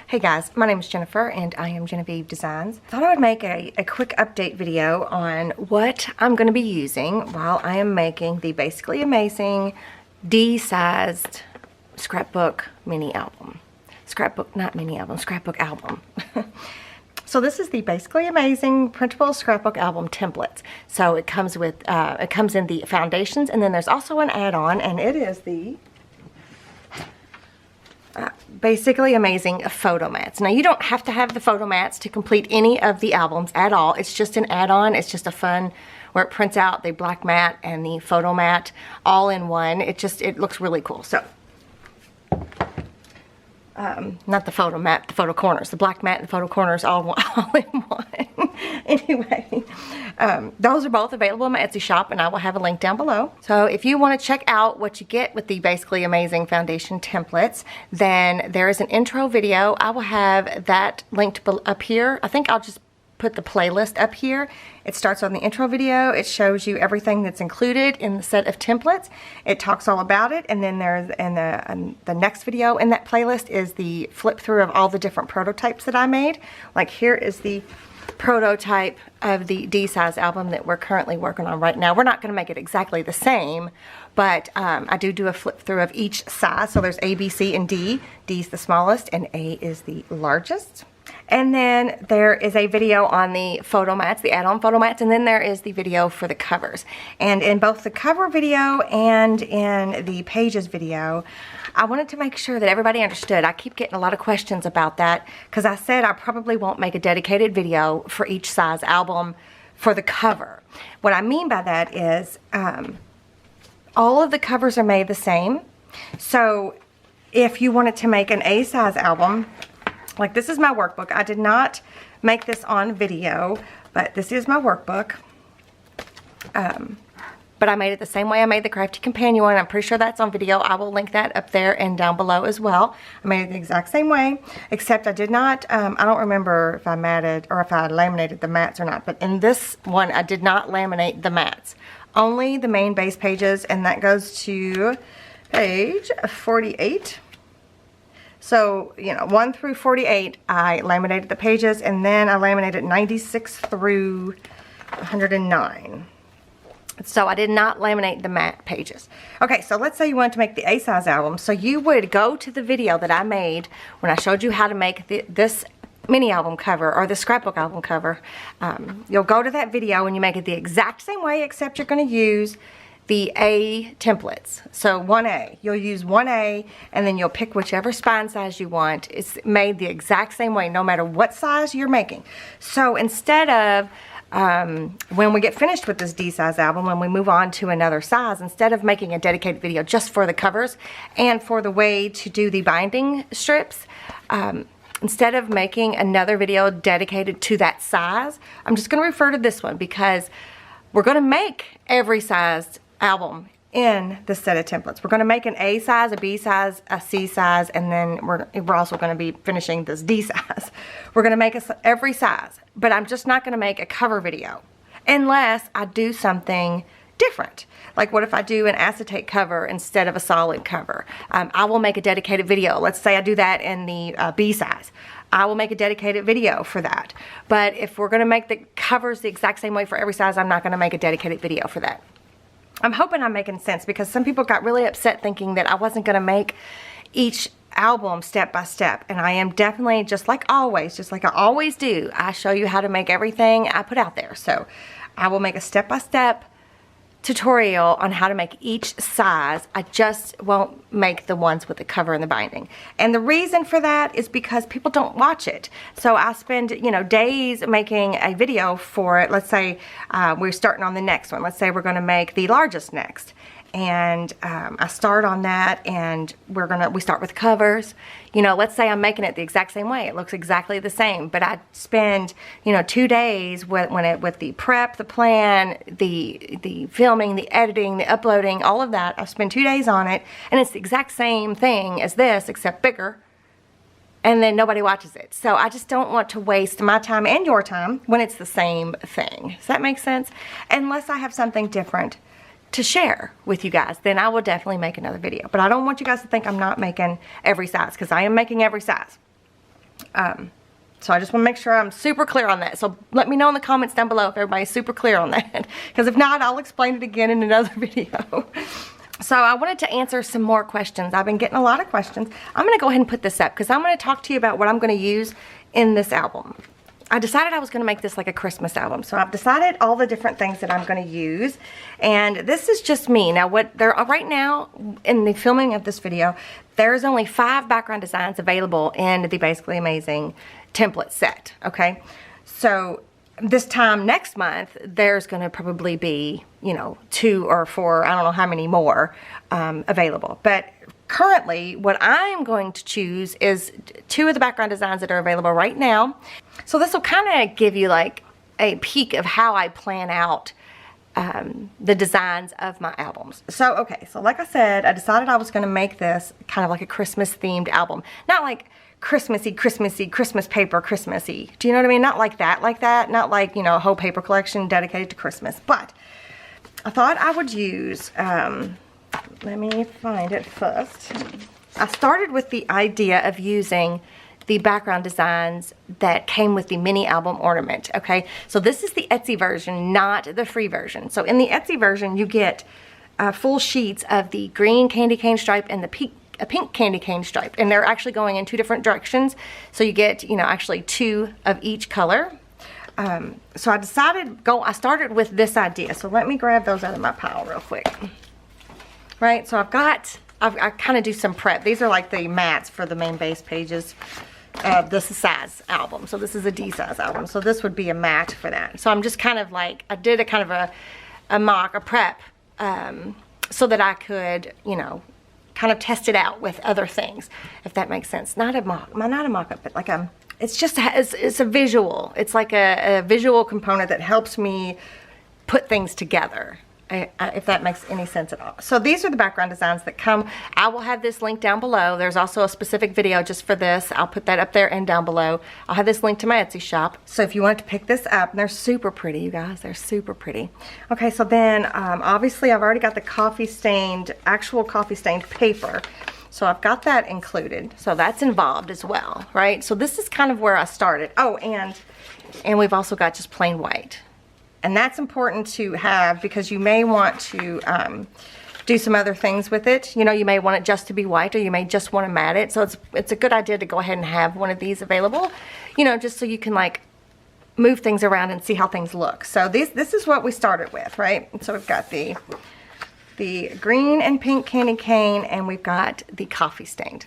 Hey guys, my name is Jennifer and I am Jenofeve Designs. Thought I would make a quick update video on what I'm going to be using while I am making the Basically Amazing D-sized scrapbook mini album. Scrapbook album. So this is the Basically Amazing Printable Scrapbook Album templates. So it comes with, it comes in the foundations, and then there's also an add-on, and it is the Basically Amazing photo mats. Now you don't have to have the photo mats to complete any of the albums at all. It's just an add-on. It's just a fun where it prints out the black mat and the photo mat all in one. It looks really cool. So not the photo mat, the photo corners, the black mat and the photo corners all in one. Anyway, those are both available in my Etsy shop, and I will have a link down below. So if you want to check out what you get with the Basically Amazing foundation templates, then there is an intro video. I will have that linked up here. I think I'll just put the playlist up here. It starts on the intro video. It shows you everything that's included in the set of templates. It talks all about it, and then there's the next video in that playlist is the flip through of all the different prototypes that I made. Like here is the prototype of the D-size album that we're currently working on right now. We're not going to make it exactly the same, but I do a flip through of each size. So there's A, B, C, and D. D is the smallest, and A is the largest. And then there is a video on the photo mats, the add-on photo mats, and then there is the video for the covers. And in both the cover video and in the pages video, I wanted to make sure that everybody understood. I keep getting a lot of questions about that because I said I probably won't make a dedicated video for each size album for the cover. What I mean by that is all of the covers are made the same. So if you wanted to make an A-size album, like this is my workbook. I did not make this on video, but this is my workbook. But I made it the same way I made the Crafty Companion one. I'm pretty sure that's on video. I will link that up there and down below as well. I made it the exact same way, except I did not, I don't remember if I matted or if I laminated the mats or not, but in this one I did not laminate the mats. Only the main base pages, and that goes to page 48. So, you know, 1 through 48, I laminated the pages, and then I laminated 96 through 109. So I did not laminate the mat pages. Okay, so let's say you wanted to make the A-size album. So you would go to the video that I made when I showed you how to make this mini album cover or the scrapbook album cover. You'll go to that video and you make it the exact same way, except you're going to use the A templates. So 1A, you'll use 1A, and then you'll pick whichever spine size you want. It's made the exact same way, no matter what size you're making. So instead of, when we get finished with this D-size album, when we move on to another size, instead of making a dedicated video just for the covers and for the way to do the binding strips, instead of making another video dedicated to that size, I'm just going to refer to this one because we're going to make every size album in the set of templates. We're going to make an A size, a B size, a C size, and then we're also going to be finishing this D size. We're going to make every size, but I'm just not going to make a cover video unless I do something different. Like what if I do an acetate cover instead of a solid cover? I will make a dedicated video. Let's say I do that in the B size. I will make a dedicated video for that. But if we're going to make the covers the exact same way for every size, I'm not going to make a dedicated video for that. I'm hoping I'm making sense because some people got really upset thinking that I wasn't going to make each album step by step, and I am definitely, just like I always do, I show you how to make everything I put out there. So I will make a step-by-step tutorial on how to make each size. I just won't make the ones with the cover and the binding. And the reason for that is because people don't watch it. So I spend, you know, days making a video for it. Let's say we're starting on the next one. Let's say we're going to make the largest next. And I start on that, and we start with covers. You know, let's say I'm making it the exact same way. It looks exactly the same, but I spend, you know, 2 days with the prep, the plan, the filming, the editing, the uploading, all of that. I spend 2 days on it, and it's the exact same thing as this, except bigger. And then nobody watches it. So I just don't want to waste my time and your time when it's the same thing. Does that make sense? Unless I have something different to share with you guys, then I will definitely make another video. But I don't want you guys to think I'm not making every size, because I am making every size. So I just want to make sure I'm super clear on that. So let me know in the comments down below if everybody's super clear on that. Because if not, I'll explain it again in another video. So I wanted to answer some more questions. I've been getting a lot of questions. I'm going to go ahead and put this up because I'm going to talk to you about what I'm going to use in this album. I decided I was going to make this like a Christmas album. So I've decided all the different things that I'm going to use. And this is just me. Now right now in the filming of this video, there's only 5 background designs available in the Basically Amazing template set. Okay. So this time next month, there's going to probably be, you know, 2 or 4, I don't know how many more available. But currently, what I'm going to choose is 2 of the background designs that are available right now. So this will kind of give you like a peek of how I plan out the designs of my albums. So, okay, so like I said, I decided I was going to make this kind of like a Christmas themed album. Not like Christmassy, Christmas paper, Christmassy. Do you know what I mean? Not like that, not like, you know, a whole paper collection dedicated to Christmas. But I thought I would use, let me find it first. I started with the idea of using the background designs that came with the mini album ornament, okay? So this is the Etsy version, not the free version. So in the Etsy version, you get full sheets of the green candy cane stripe and the pink candy cane stripe, and they're actually going in 2 different directions. So you get, you know, actually 2 of each color. So I I started with this idea. So let me grab those out of my pile real quick. Right, so I kind of do some prep. These are like the mats for the main base pages of this size album. So this is a D size album. So this would be a mat for that. So I'm just kind of like, I did a kind of a prep, so that I could, you know, kind of test it out with other things, if that makes sense. Not a mock-up, but like it's just, it's a visual. It's like a visual component that helps me put things together. If that makes any sense at all. So these are the background designs that come. I will have this link down below. There's also a specific video just for this. I'll put that up there and down below. I'll have this link to my Etsy shop. So if you want to pick this up, and they're super pretty, you guys. They're super pretty. Okay, so then obviously I've already got the actual coffee stained paper. So I've got that included. So that's involved as well, right? So this is kind of where I started. Oh, and we've also got just plain white. And that's important to have because you may want to do some other things with it. You know, you may want it just to be white, or you may just want to mat it. So it's a good idea to go ahead and have one of these available, you know, just so you can like move things around and see how things look. So this is what we started with, right? So we've got the green and pink candy cane, and we've got the coffee stained.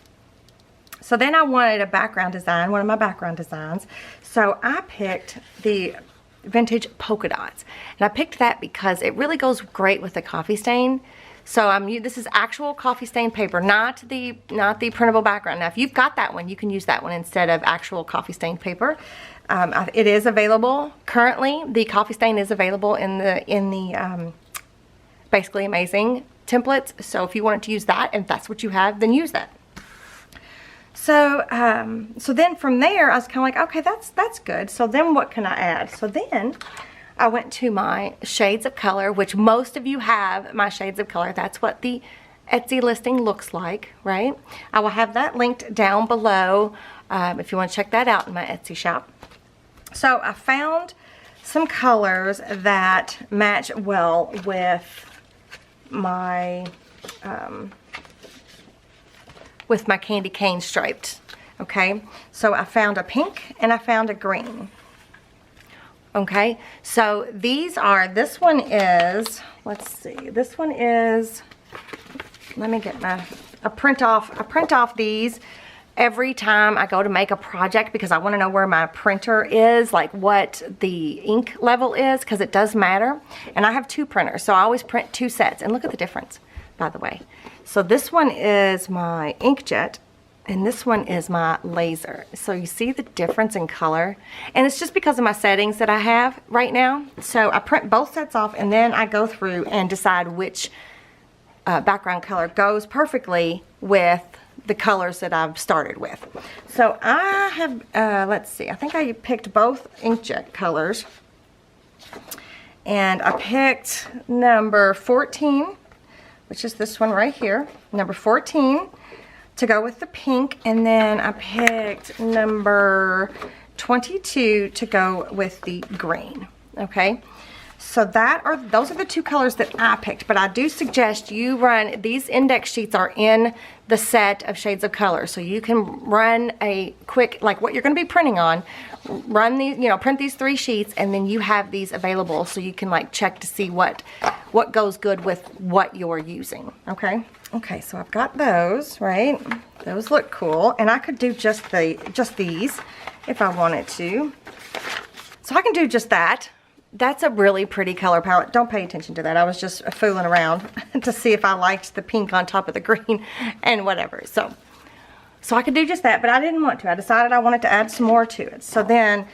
So then I wanted a background design, one of my background designs. So I picked the vintage polka dots, and I picked that because it really goes great with the coffee stain. So this is actual coffee stain paper, not the printable background. Now if you've got that one, you can use that one instead of actual coffee stained paper. It is available currently. The coffee stain is available in the Basically Amazing templates. So if you wanted to use that, and if that's what you have, then use that. So, so then from there, I was kind of like, okay, that's good. So then what can I add? So then I went to my shades of color, which most of you have my shades of color. That's what the Etsy listing looks like, right? I will have that linked down below if you want to check that out in my Etsy shop. So I found some colors that match well with my candy cane striped. Okay, so I found a pink and I found a green. Okay, so these are, this one is, let's see, this one is, let me get I print off these every time I go to make a project because I want to know where my printer is, like what the ink level is, because it does matter. And I have 2 printers, so I always print 2 sets. And look at the difference, by the way. So this one is my inkjet, and this one is my laser. So you see the difference in color? And it's just because of my settings that I have right now. So I print both sets off, and then I go through and decide which background color goes perfectly with the colors that I've started with. So I have, let's see, I think I picked both inkjet colors. And I picked number 14, which is this one right here, number 14, to go with the pink, and then I picked number 22 to go with the green. Okay, so those are the two colors that I picked, but I do suggest you run, these index sheets are in the set of shades of color, so you can run a quick, like what you're going to be printing on, run these, you know, print these 3 sheets, and then you have these available so you can like check to see what goes good with what you're using. Okay. Okay, so I've got those, right? Those look cool, and I could do just these if I wanted to. So I can do just that. That's a really pretty color palette. Don't pay attention to that. I was just fooling around to see if I liked the pink on top of the green and whatever. So I could do just that, but I didn't want to. I decided I wanted to add some more to it. So then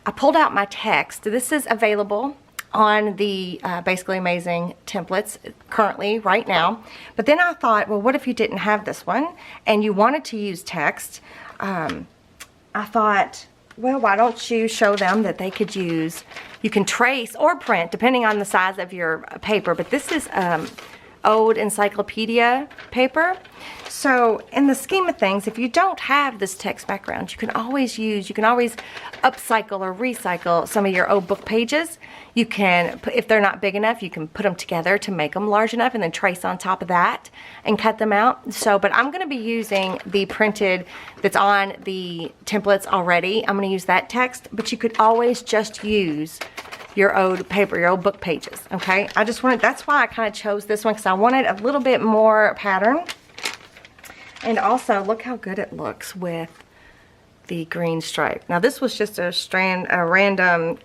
I pulled out my text. This is available on the Basically Amazing templates currently right now. But then I thought, well, what if you didn't have this one and you wanted to use text? I thought, well, why don't you show them that they could use, you can trace or print depending on the size of your paper, but this is old encyclopedia paper. So in the scheme of things, if you don't have this text background, you can always upcycle or recycle some of your old book pages. You can, if they're not big enough, you can put them together to make them large enough and then trace on top of that and cut them out. So, but I'm going to be using the printed that's on the templates already. I'm going to use that text, but you could always just use your old paper, your old book pages, okay? I just wanted, that's why I kind of chose this one, because I wanted a little bit more pattern. And also, look how good it looks with the green stripe. Now, this was just a random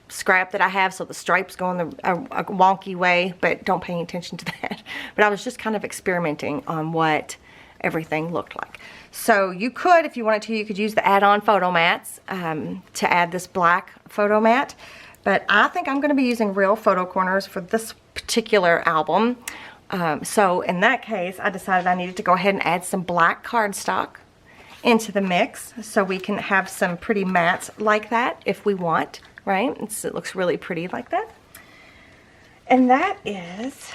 scrap that I have, so the stripes go in a wonky way, but don't pay attention to that. But I was just kind of experimenting on what everything looked like. So you could, if you wanted to, you could use the add-on photo mats to add this black photo mat. But I think I'm going to be using real photo corners for this particular album. So in that case, I decided I needed to go ahead and add some black cardstock into the mix so we can have some pretty mats like that if we want, right? It looks really pretty like that. And that is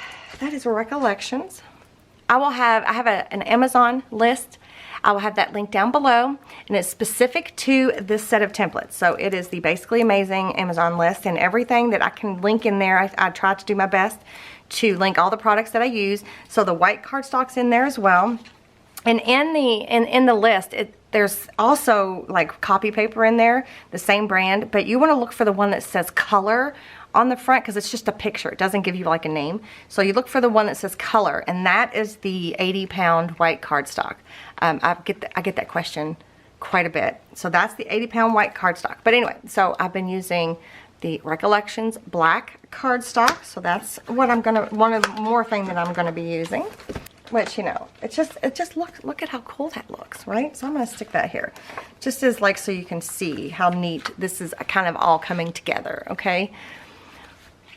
Recollections. I have an Amazon list. I will have that link down below, and it's specific to this set of templates. So it is the Basically Amazing Amazon list, and everything that I can link in there, I try to do my best to link all the products that I use. So the white cardstock's in there as well. And in the list, there's also like copy paper in there, the same brand, but you want to look for the one that says color on the front, because it's just a picture. It doesn't give you like a name. So you look for the one that says color, and that is the 80-pound white cardstock. I get that question quite a bit. So that's the 80-pound white cardstock. But anyway, so I've been using the Recollections black cardstock. So that's what one of the more thing that I'm gonna be using. Which, you know, it just look at how cool that looks, right? So I'm gonna stick that here. Just as like so you can see how neat this is kind of all coming together, okay?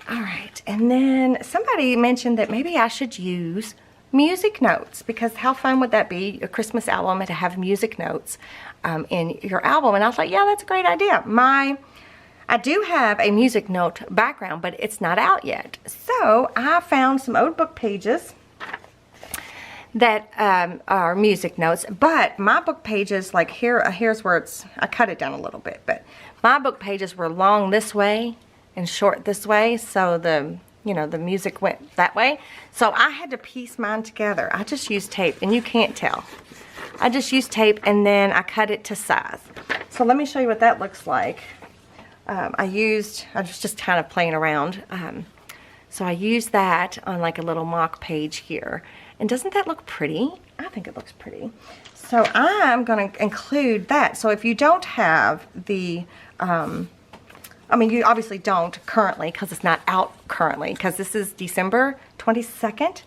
All right, and then somebody mentioned that maybe I should use music notes, because how fun would that be, a Christmas album, to have music notes in your album? And I thought, yeah, that's a great idea. I do have a music note background, but it's not out yet. So I found some old book pages that are music notes, but my book pages, like here's where I cut it down a little bit, but my book pages were long this way and short this way, so the music went that way. So I had to piece mine together. I just used tape, and you can't tell. I just used tape, and then I cut it to size. So let me show you what that looks like. I was just kind of playing around. So I used that on like a little mock page here. And doesn't that look pretty? I think it looks pretty. So I'm going to include that. So if you don't have the, you obviously don't currently, because it's not out currently, because this is December 22nd,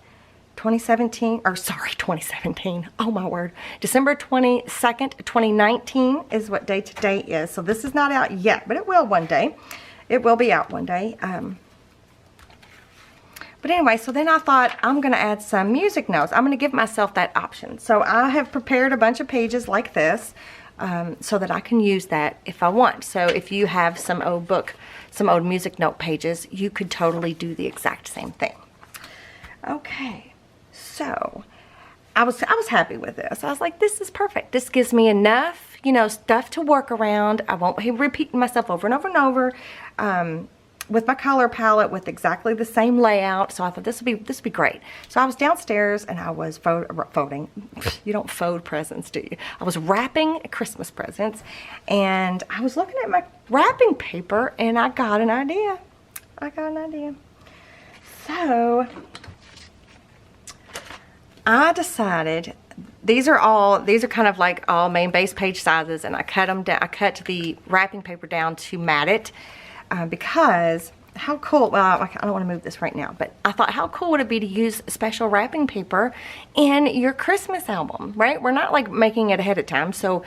2017, or sorry, 2017, oh my word. December 22nd, 2019 is what day today is. So this is not out yet, but it will one day. It will be out one day. But anyway, so then I thought I'm going to add some music notes. I'm going to give myself that option. So I have prepared a bunch of pages like this so that I can use that if I want. So if you have some old music note pages, you could totally do the exact same thing. Okay, so I was happy with this. I was like, this is perfect. This gives me enough, you know, stuff to work around. I won't be repeating myself over and over and over. With my color palette with exactly the same layout. So I thought this would be great. So I was downstairs and I was folding. You don't fold presents, do you? I was wrapping Christmas presents, and I was looking at my wrapping paper and I got an idea. So I decided these are kind of like all main base page sizes, and I cut them down. I cut the wrapping paper down to mat it. Because how cool, well, I don't want to move this right now, but I thought how cool would it be to use special wrapping paper in your Christmas album, right? We're not like making it ahead of time. So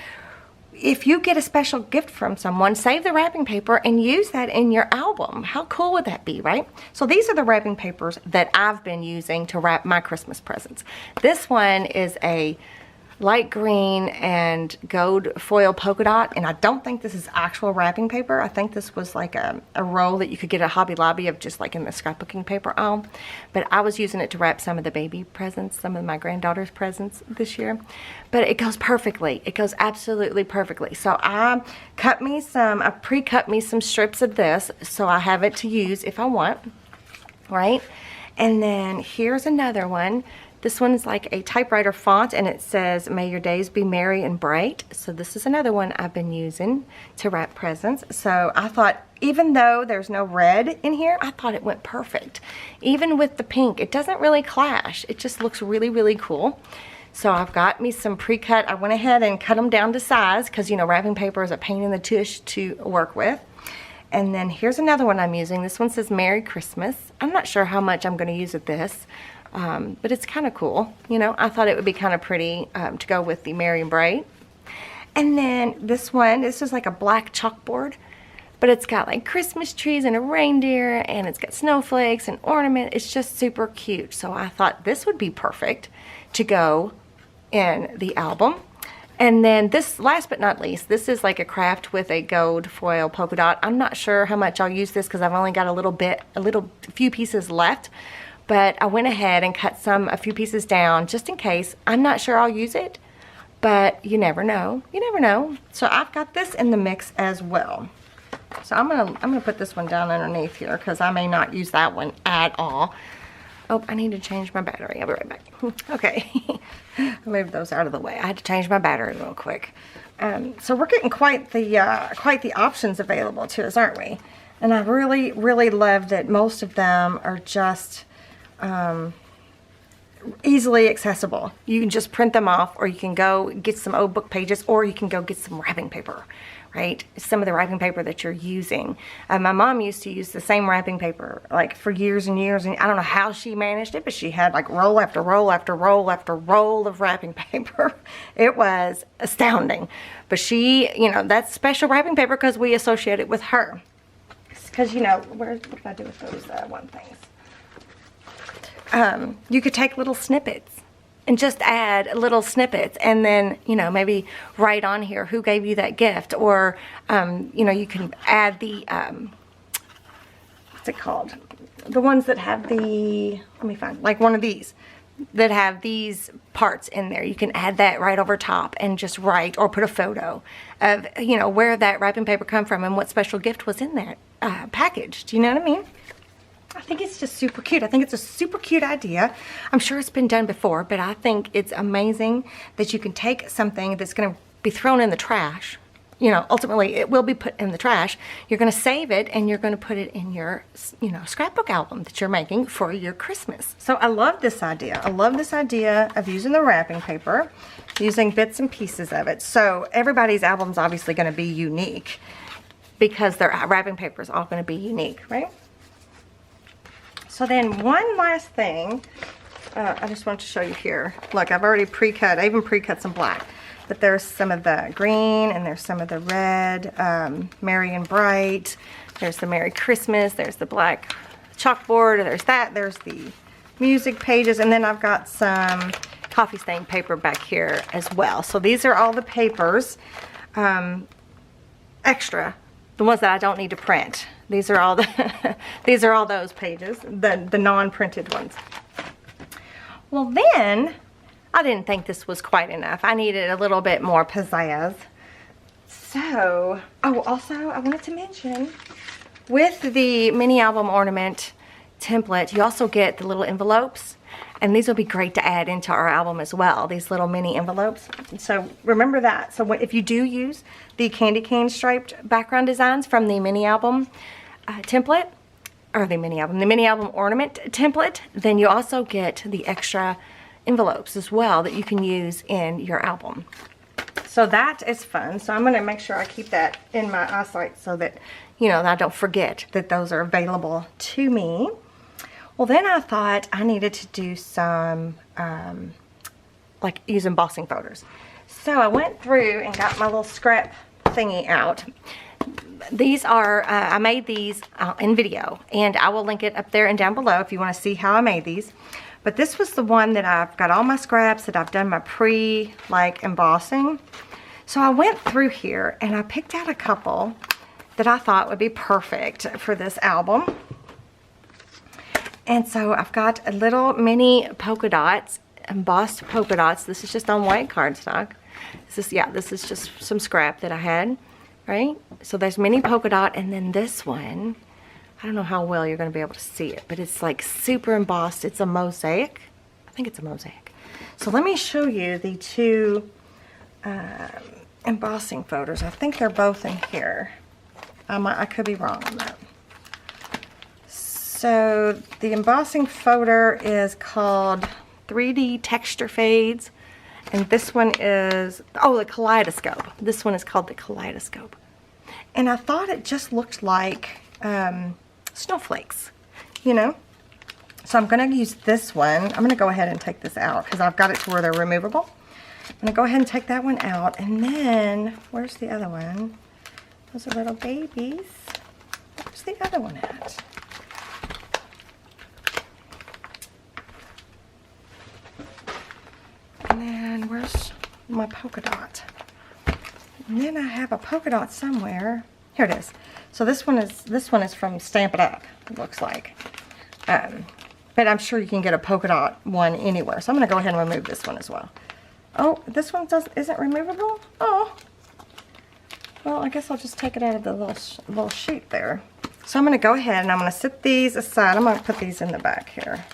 if you get a special gift from someone, save the wrapping paper and use that in your album. How cool would that be, right? So these are the wrapping papers that I've been using to wrap my Christmas presents. This one is a light green and gold foil polka dot, and I don't think this is actual wrapping paper. I think this was like a roll that you could get at Hobby Lobby of just like in the scrapbooking paper aisle. But I was using it to wrap some of the baby presents, some of my granddaughter's presents this year. But it goes perfectly. It goes absolutely perfectly. So I pre-cut me some strips of this so I have it to use if I want, right? And then here's another one. This one's like a typewriter font, and it says, "May your days be merry and bright." So this is another one I've been using to wrap presents. So I thought, even though there's no red in here, I thought it went perfect. Even with the pink, it doesn't really clash. It just looks really, really cool. So I've got me some pre-cut. I went ahead and cut them down to size because, you know, wrapping paper is a pain in the tush to work with. And then here's another one I'm using. This one says Merry Christmas. I'm not sure how much I'm going to use of this. But it's kind of cool, you know. I thought it would be kind of pretty to go with the Merry and Bright. And then this is like a black chalkboard, but it's got like Christmas trees and a reindeer, and it's got snowflakes and ornament. It's just super cute. So I thought this would be perfect to go in the album. And then this, last but not least, this is like a craft with a gold foil polka dot. I'm not sure how much I'll use this because I've only got a few pieces left. But I went ahead and cut a few pieces down just in case. I'm not sure I'll use it, but you never know. You never know. So I've got this in the mix as well. So I'm gonna put this one down underneath here because I may not use that one at all. Oh, I need to change my battery. I'll be right back. Okay, I moved those out of the way. I had to change my battery real quick. So we're getting quite the options available to us, aren't we? And I really, really love that most of them are just easily accessible. You can just print them off, or you can go get some old book pages, or you can go get some wrapping paper, right? Some of the wrapping paper that you're using. My mom used to use the same wrapping paper like for years and years, and I don't know how she managed it, but she had like roll after roll after roll after roll of wrapping paper. It was astounding. But she, you know, that's special wrapping paper because we associate it with her. Because, you know, what did I do with those one things? You could take little snippets and just add little snippets, and then, you know, maybe write on here who gave you that gift, or, you know, you can add the, what's it called? The ones that have the, let me find, like one of these that have these parts in there. You can add that right over top and just write, or put a photo of, you know, where that wrapping paper come from and what special gift was in that package. Do you know what I mean? I think it's just super cute. I think it's a super cute idea. I'm sure it's been done before, but I think it's amazing that you can take something that's going to be thrown in the trash. You know, ultimately it will be put in the trash. You're going to save it, and you're going to put it in your, you know, scrapbook album that you're making for your Christmas. So I love this idea. I love this idea of using the wrapping paper, using bits and pieces of it. So everybody's album is obviously going to be unique because their wrapping paper is all going to be unique, right? So then one last thing, I just want to show you here. Look, I've already pre-cut, I even pre-cut some black, but there's some of the green and there's some of the red, Merry and Bright. There's the Merry Christmas, there's the black chalkboard, there's that, there's the music pages, and then I've got some coffee stain paper back here as well. So these are all the papers, extra, the ones that I don't need to print. These are all the these are all those pages, the non-printed ones. Well, then I didn't think this was quite enough. I needed a little bit more pizzazz. So, oh, also I wanted to mention, with the mini album ornament template, you also get the little envelopes. And these will be great to add into our album as well, these little mini envelopes. So remember that. So if you do use the candy cane striped background designs from the mini album template, or the mini album ornament template, then you also get the extra envelopes as well that you can use in your album. So that is fun. So I'm going to make sure I keep that in my eyesight so that, you know, I don't forget that those are available to me. Well, then I thought I needed to do some, like use embossing folders. So I went through and got my little scrap thingy out. These are, I made these in video, and I will link it up there and down below if you want to see how I made these. But this was the one that I've got all my scraps that I've done my embossing. So I went through here and I picked out a couple that I thought would be perfect for this album. And so I've got a little mini polka dots, embossed polka dots. This is just on white cardstock. This is just some scrap that I had, right? So there's mini polka dot, and then this one, I don't know how well you're going to be able to see it, but it's like super embossed. It's a mosaic. I think it's a mosaic. So let me show you the two embossing folders. I think they're both in here. I could be wrong on that. So the embossing folder is called 3D Texture Fades, and this one is, oh, the Kaleidoscope. This one is called the Kaleidoscope. And I thought it just looked like snowflakes, you know? So I'm going to use this one. I'm going to go ahead and take this out because I've got it to where they're removable. I'm going to go ahead and take that one out, and then, where's the other one? Those are little babies. Where's the other one at? And then where's my polka dot? And then I have a polka dot somewhere. Here it is. So this one is from Stamp It Up, it looks like. But I'm sure you can get a polka dot one anywhere. So I'm going to go ahead and remove this one as well. Oh, this one isn't removable? Oh. Well, I guess I'll just take it out of the little sheet there. So I'm going to go ahead and I'm going to set these aside. I'm going to put these in the back here.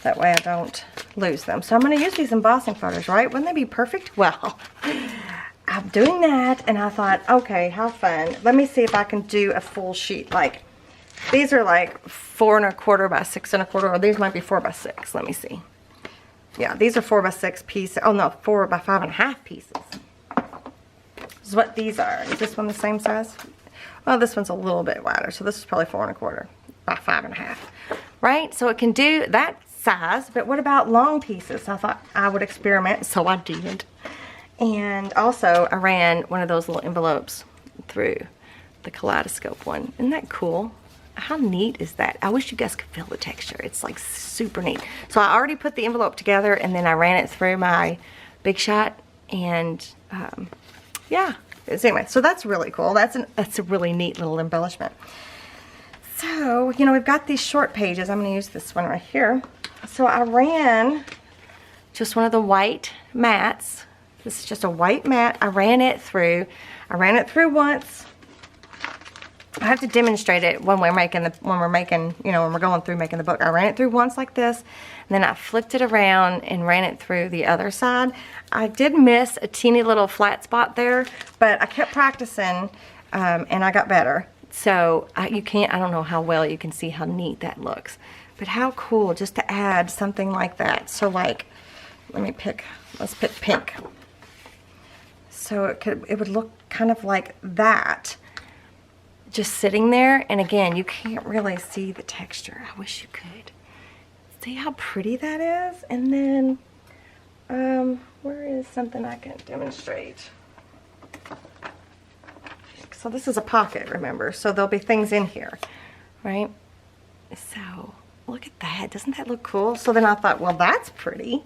That way I don't lose them. So I'm going to use these embossing folders, right? Wouldn't they be perfect? Well, I'm doing that, and I thought, okay, how fun. Let me see if I can do a full sheet. Like, these are like 4 1/4 by 6 1/4, or these might be 4 by 6. Let me see. Yeah, these are 4 by 6 pieces. Oh no, 4 by 5 1/2 pieces. This is what these are. Is this one the same size? Well, this one's a little bit wider, so this is probably 4 1/4 by 5 1/2. Right? So it can do that size, but what about long pieces? I thought I would experiment, so I did. And also I ran one of those little envelopes through the Kaleidoscope one. Isn't that cool? How neat is that? I wish you guys could feel the texture. It's like super neat. So I already put the envelope together, and then I ran it through my Big Shot, and yeah. So anyway, so that's really cool. That's a really neat little embellishment. So, you know, we've got these short pages. I'm going to use this one right here. So I ran just one of the white mats. This is just a white mat. I ran it through once. I have to demonstrate it when we're going through making the book. I ran it through once like this, and then I flipped it around and ran it through the other side. I did miss a teeny little flat spot there, but I kept practicing, and I got better. So I don't know how well you can see how neat that looks, but how cool just to add something like that. So like, let's pick pink. So it would look kind of like that, just sitting there. And again, you can't really see the texture. I wish you could. See how pretty that is? And then, where is something I can demonstrate? So this is a pocket, remember? So there'll be things in here, right? So look at that. Doesn't that look cool? So then I thought, well, that's pretty.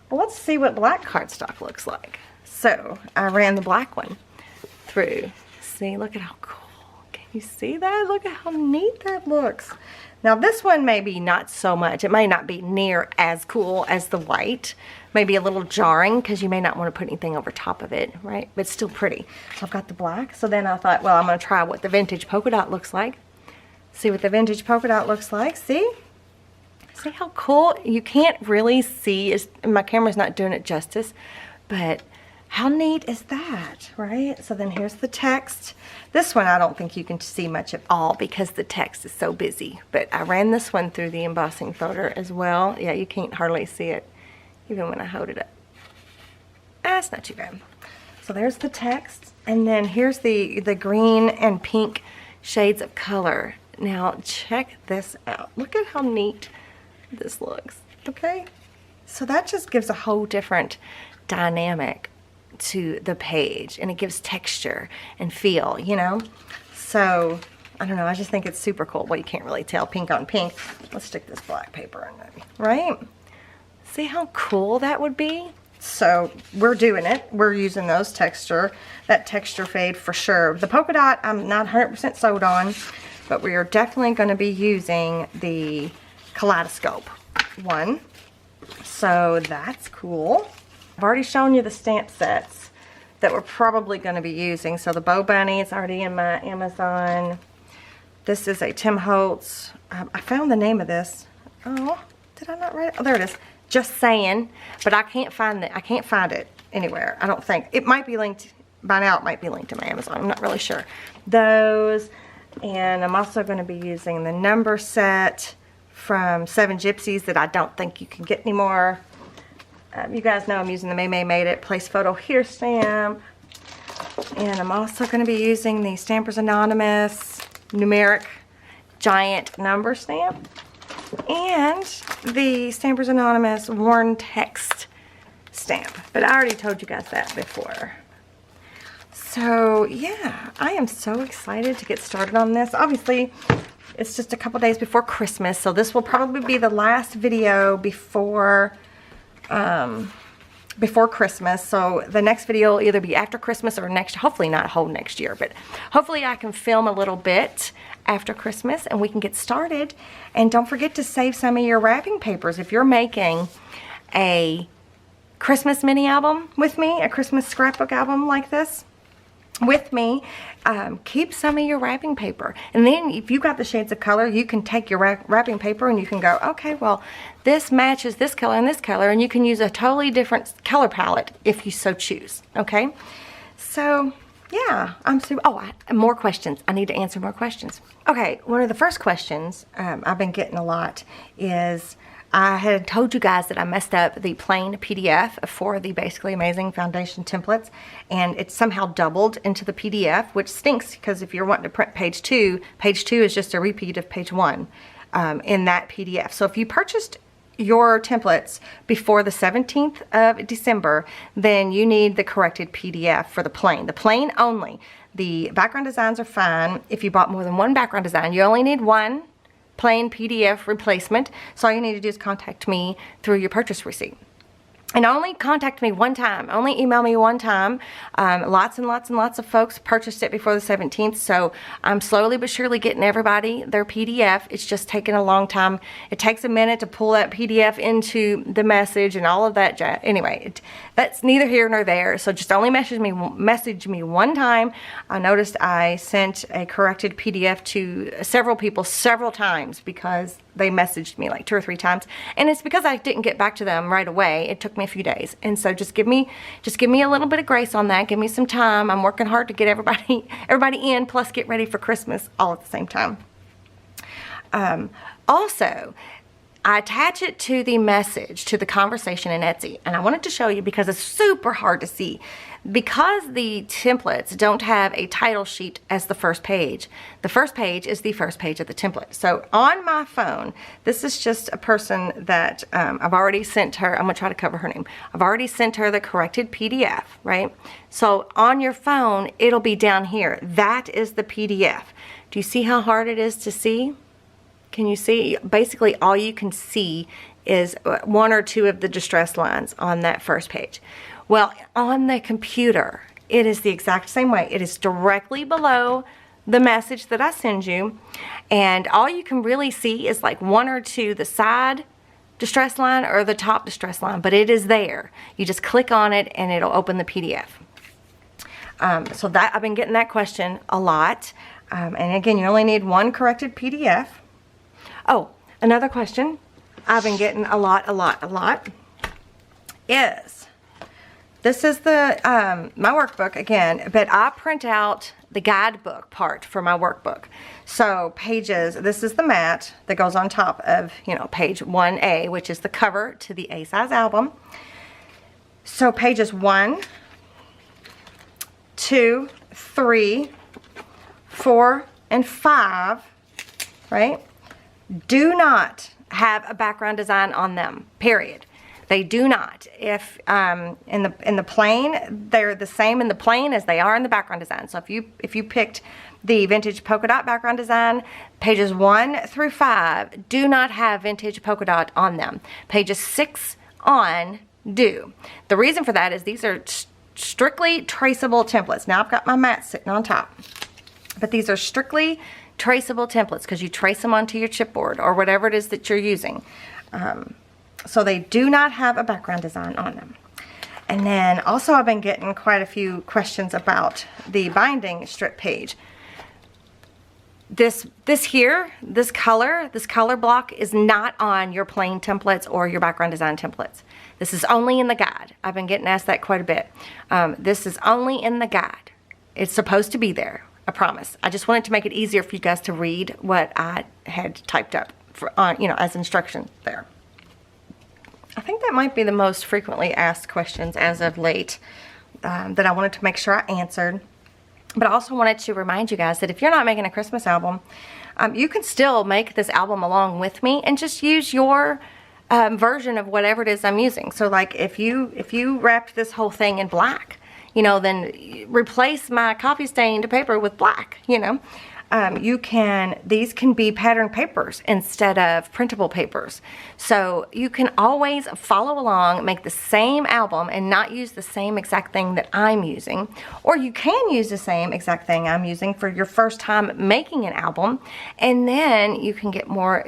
Well, let's see what black cardstock looks like. So I ran the black one through. See, look at how cool. Can You see that? Look at how neat that looks. Now this one maybe not so much. It may not be near as cool as the white. Maybe a little jarring because you may not want to put anything over top of it, right? But still pretty. So I've got the black. So then I thought, well, I'm going to try what the vintage polka dot looks like. See what the vintage polka dot looks like. See? See how cool? You can't really see. My camera's not doing it justice. But how neat is that, right? So then here's the text. This one I don't think you can see much at all because the text is so busy. But I ran this one through the embossing folder as well. Yeah, you can't hardly see it even when I hold it up. That's not too bad. So there's the text. And then here's the green and pink shades of color. Now check this out. Look at how neat this looks, okay? So that just gives a whole different dynamic to the page, and it gives texture and feel, you know? So I don't know, I just think it's super cool. Well, you can't really tell pink on pink. Let's stick this black paper in there, right? See how cool that would be? So we're doing it. We're using that texture fade for sure. The polka dot I'm not 100% sold on, but we are definitely going to be using the kaleidoscope one. So that's cool. I've already shown you the stamp sets that we're probably going to be using. So the Bow Bunny is already in my Amazon. This is a Tim Holtz. I found the name of this. Oh, did I not write it? Oh, there it is. Just Saying, but I can't find it. I can't find it anywhere. I don't think. It might be linked by now. It might be linked to my Amazon. I'm not really sure. Those, and I'm also going to be using the number set from Seven Gypsies that I don't think you can get anymore. You guys know I'm using the May Made It Place Photo Here stamp. And I'm also going to be using the Stampers Anonymous numeric giant number stamp. And the Stampers Anonymous worn text stamp. But I already told you guys that before. So yeah, I am so excited to get started on this. Obviously, it's just a couple days before Christmas. So this will probably be the last video before Christmas. So the next video will either be after Christmas or hopefully not whole next year, but hopefully I can film a little bit after Christmas and we can get started. And don't forget to save some of your wrapping papers. If you're making a Christmas mini album with me, a Christmas scrapbook album like this with me, keep some of your wrapping paper. And then if you got the shades of color, you can take your wrapping paper and you can go, okay, well, this matches this color and this color, and you can use a totally different color palette if you so choose, okay? So yeah, I'm super, more questions. I need to answer more questions. Okay, one of the first questions I've been getting a lot is, I had told you guys that I messed up the plain PDF for the Basically Amazing Foundation templates, and it somehow doubled into the PDF, which stinks because if you're wanting to print page 2 is just a repeat of page 1 in that PDF. So if you purchased your templates before the 17th of December, then you need the corrected PDF for the plain only. The background designs are fine. If you bought more than one background design, you only need one plain PDF replacement. So all you need to do is contact me through your purchase receipt. And only contact me one time. Only email me one time. Lots and lots of folks purchased it before the 17th. So I'm slowly but surely getting everybody their PDF. It's just taking a long time. It takes a minute to pull that PDF into the message and all of that. Anyway, that's neither here nor there. So just only message me one time. I noticed I sent a corrected PDF to several people several times because they messaged me like 2 or 3 times, and it's because I didn't get back to them right away. It took me a few days, and so just give me a little bit of grace on that. Give me some time. I'm working hard to get everybody in, plus get ready for Christmas all at the same time. Also, I attach it to the message, to the conversation in Etsy, and I wanted to show you because it's super hard to see. Because the templates don't have a title sheet as the first page is the first page of the template. So on my phone, this is just a person that I've already sent her, I'm going to try to cover her name. I've already sent her the corrected PDF, right? So on your phone, it'll be down here. That is the PDF. Do you see how hard it is to see? Can you see? Basically, all you can see is 1 or 2 of the distress lines on that first page. Well, on the computer, it is the exact same way. It is directly below the message that I send you, and all you can really see is like one or two, the side distress line or the top distress line, but it is there. You just click on it and it'll open the PDF. So that I've been getting that question a lot. And again, you only need one corrected PDF. Oh, another question I've been getting a lot is, this is the my workbook again, but I print out the guidebook part for my workbook. So pages, this is the mat that goes on top of, you know, page 1A, which is the cover to the A size album. So pages 1, 2, 3, 4, and 5, right, do not have a background design on them, period. They do not. If in the plain, they're the same in the plain as they are in the background design. So if you picked the vintage polka dot background design, pages 1 through 5 do not have vintage polka dot on them. Pages 6 on do. The reason for that is these are strictly traceable templates. Now I've got my mat sitting on top, but these are strictly traceable templates because you trace them onto your chipboard or whatever it is that you're using. So they do not have a background design on them. And then also I've been getting quite a few questions about the binding strip page. This color block is not on your plain templates or your background design templates. This is only in the guide. I've been getting asked that quite a bit. This is only in the guide. It's supposed to be there, I promise. I just wanted to make it easier for you guys to read what I had typed up for, you know, as instruction there. I think that might be the most frequently asked questions as of late that I wanted to make sure I answered. But I also wanted to remind you guys that if you're not making a Christmas album, you can still make this album along with me and just use your version of whatever it is I'm using. So like if you wrapped this whole thing in black, you know, then replace my coffee stained paper with black, you know. These can be pattern papers instead of printable papers. So you can always follow along, make the same album and not use the same exact thing that I'm using. Or you can use the same exact thing I'm using for your first time making an album. And then you can get more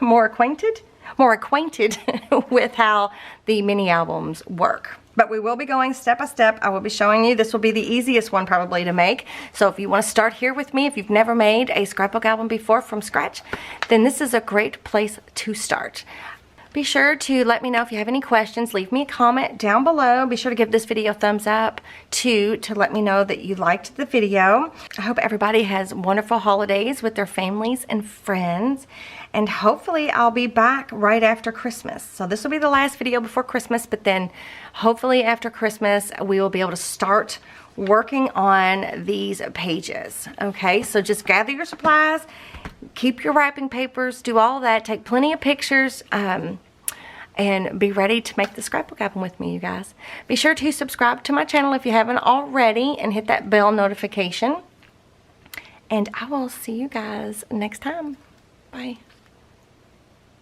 more acquainted with how the mini albums work. But we will be going step by step. I will be showing you. This will be the easiest one probably to make. So if you want to start here with me, if you've never made a scrapbook album before from scratch, then this is a great place to start. Be sure to let me know if you have any questions. Leave me a comment down below. Be sure to give this video a thumbs up too, to let me know that you liked the video. I hope everybody has wonderful holidays with their families and friends. And hopefully I'll be back right after Christmas. So this will be the last video before Christmas, but then hopefully after Christmas we will be able to start working on these pages. Okay, so just gather your supplies, keep your wrapping papers, do all that, take plenty of pictures, and be ready to make the scrapbook album with me, you guys. Be sure to subscribe to my channel if you haven't already and hit that bell notification. And I will see you guys next time. Bye.